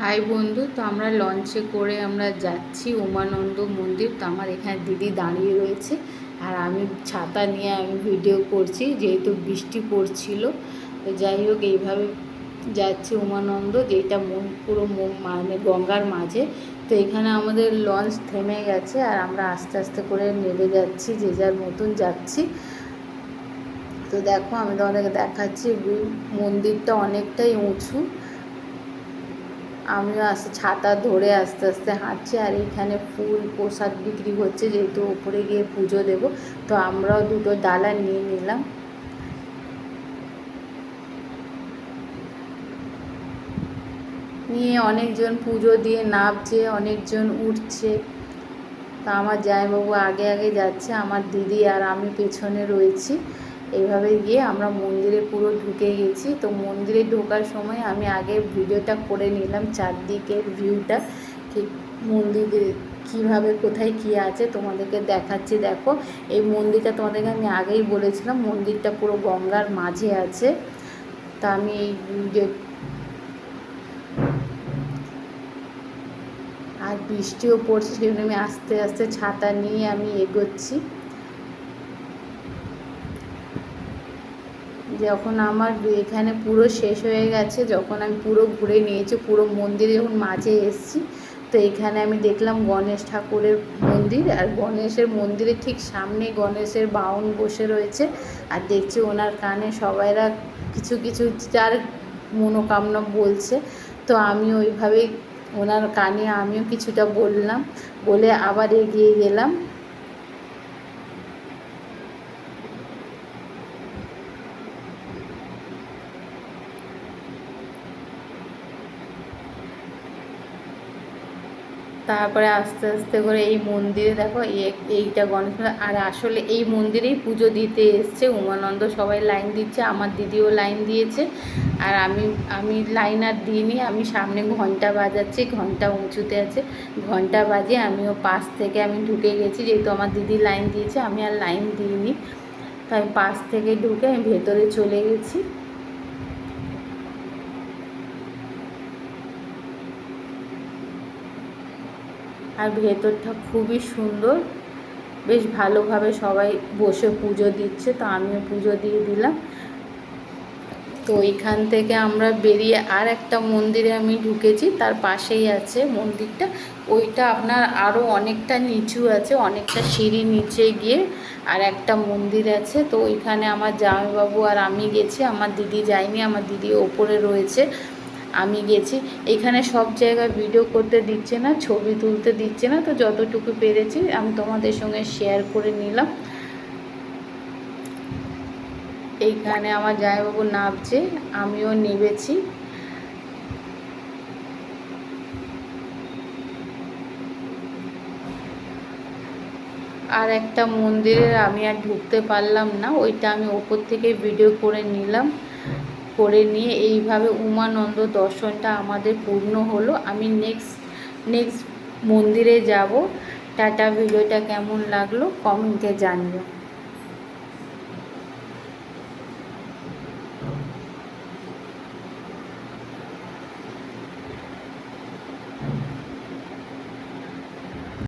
High বন্ধু, তো আমরা লঞ্চে করে আমরা যাচ্ছি উমানন্দ মন্দির। তো আমার এখানে দিদি দাঁড়িয়ে রয়েছে আর আমি ছাতা নিয়ে আমি ভিডিও করছি, যেহেতু বৃষ্টি পড়ছিল। তো যাই হোক, এইভাবে যাচ্ছি উমানন্দ, যেটা পুরো মানে গঙ্গার মাঝে। তো এখানে আমাদের লঞ্চ থেমে গেছে আর আমরা আস্তে আস্তে করে নেমে যাচ্ছি, যে যার মতন যাচ্ছি। তো দেখো, আমি তোমাদেরকে দেখাচ্ছি, মন্দিরটা অনেকটাই উঁচু। আমিও ছাতা ধরে আস্তে আস্তে হাঁটছি আর এখানে ফুল প্রসাদ বিক্রি হচ্ছে, যেহেতু ওপরে গিয়ে পুজো দেব। তো আমরাও দুটো ডালা নিয়ে নিলাম। নিয়ে অনেকজন পুজো দিয়ে নামছে, অনেকজন উঠছে। তো আমার জামাইবাবু আগে আগে যাচ্ছে, আমার দিদি আর আমি পেছনে রয়েছি। এইভাবে গিয়ে আমরা মন্দিরে পুরো ঢুকে গেছি। তো মন্দিরে ঢোকার সময় আমি আগে ভিডিওটা করে নিলাম, চারদিকের ভিউটা, ঠিক মন্দিরে কীভাবে কোথায় কী আছে তোমাদেরকে দেখাচ্ছি। দেখো, এই মন্দিরটা তোমাদেরকে আমি আগেই বলেছিলাম, মন্দিরটা পুরো গঙ্গার মাঝে আছে। তা আমি এই আর বৃষ্টিও পড়ছে, সেজন্য আমি আস্তে আস্তে ছাতা নিয়ে আমি এগোচ্ছি। যখন আমার এখানে পুরো শেষ হয়ে গেছে, যখন আমি পুরো ঘুরে নিয়েছি, পুরো মন্দিরে যখন মাঝে এসেছি, তো এখানে আমি দেখলাম গণেশ ঠাকুরের মন্দির। আর গণেশের মন্দিরের ঠিক সামনে গণেশের বাউন বসে রয়েছে আর দেখছি ওনার কানে সবাইরা কিছু কিছু যার মনোকামনা বলছে। তো আমি ওইভাবেই ওনার কানে আমিও কিছুটা বললাম, বলে আবার এগিয়ে গেলাম। তারপরে আস্তে আস্তে করে এই মন্দিরে দেখো, এইটা গণেশ। আর আসলে এই মন্দিরেই পুজো দিতে এসছে উমানন্দ, সবাই লাইন দিচ্ছে, আমার দিদিও লাইন দিয়েছে। আর আমি লাইন আর দিইনি, আমি সামনে ঘন্টা বাজাচ্ছি, ঘন্টা উঁচুতে আছে, ঘন্টা বাজিয়ে আমিও পাশ থেকে আমি ঢুকে গেছি, যেহেতু আমার দিদি লাইন দিয়েছে, আমি আর লাইন দিইনি। তাই পাশ থেকে ঢুকে আমি ভেতরে চলে গেছি। আর ভেতরটা খুবই সুন্দর, বেশ ভালোভাবে সবাই বসে পুজো দিচ্ছে। তো আমিও পুজো দিয়ে দিলাম। তো এইখান থেকে আমরা বেরিয়ে আর একটা মন্দিরে আমি ঢুকেছি, তার পাশেই আছে মন্দিরটা। ওইটা আপনার আরও অনেকটা নিচু আছে, অনেকটা সিঁড়ি নিচে গিয়ে আর একটা মন্দির আছে। তো ওইখানে আমার জামাইবাবু আর আমি গেছি, আমার দিদি যায়নি, আমার দিদি ওপরে রয়েছে, আমি গেছি। এখানে সব জায়গায় ভিডিও করতে দিচ্ছে না, ছবি তুলতে দিচ্ছে না। তো যতটুকু পেরেছি আমি তোমাদের সঙ্গে শেয়ার করে নিলাম। এইখানে আমার জামাইবাবু নামছে, আমিও নেমেছি। আর একটা মন্দিরে আমি আর ঢুকতে পারলাম না, ওইটা আমি ওপর থেকে ভিডিও করে নিলাম। করে নিয়ে এইভাবে উমানন্দ দর্শনটা আমাদের পূর্ণ হলো। আমি নেক্সট মন্দিরে যাব। টাটা। ভিডিওটা কেমন লাগলো কমেন্টে জানিও।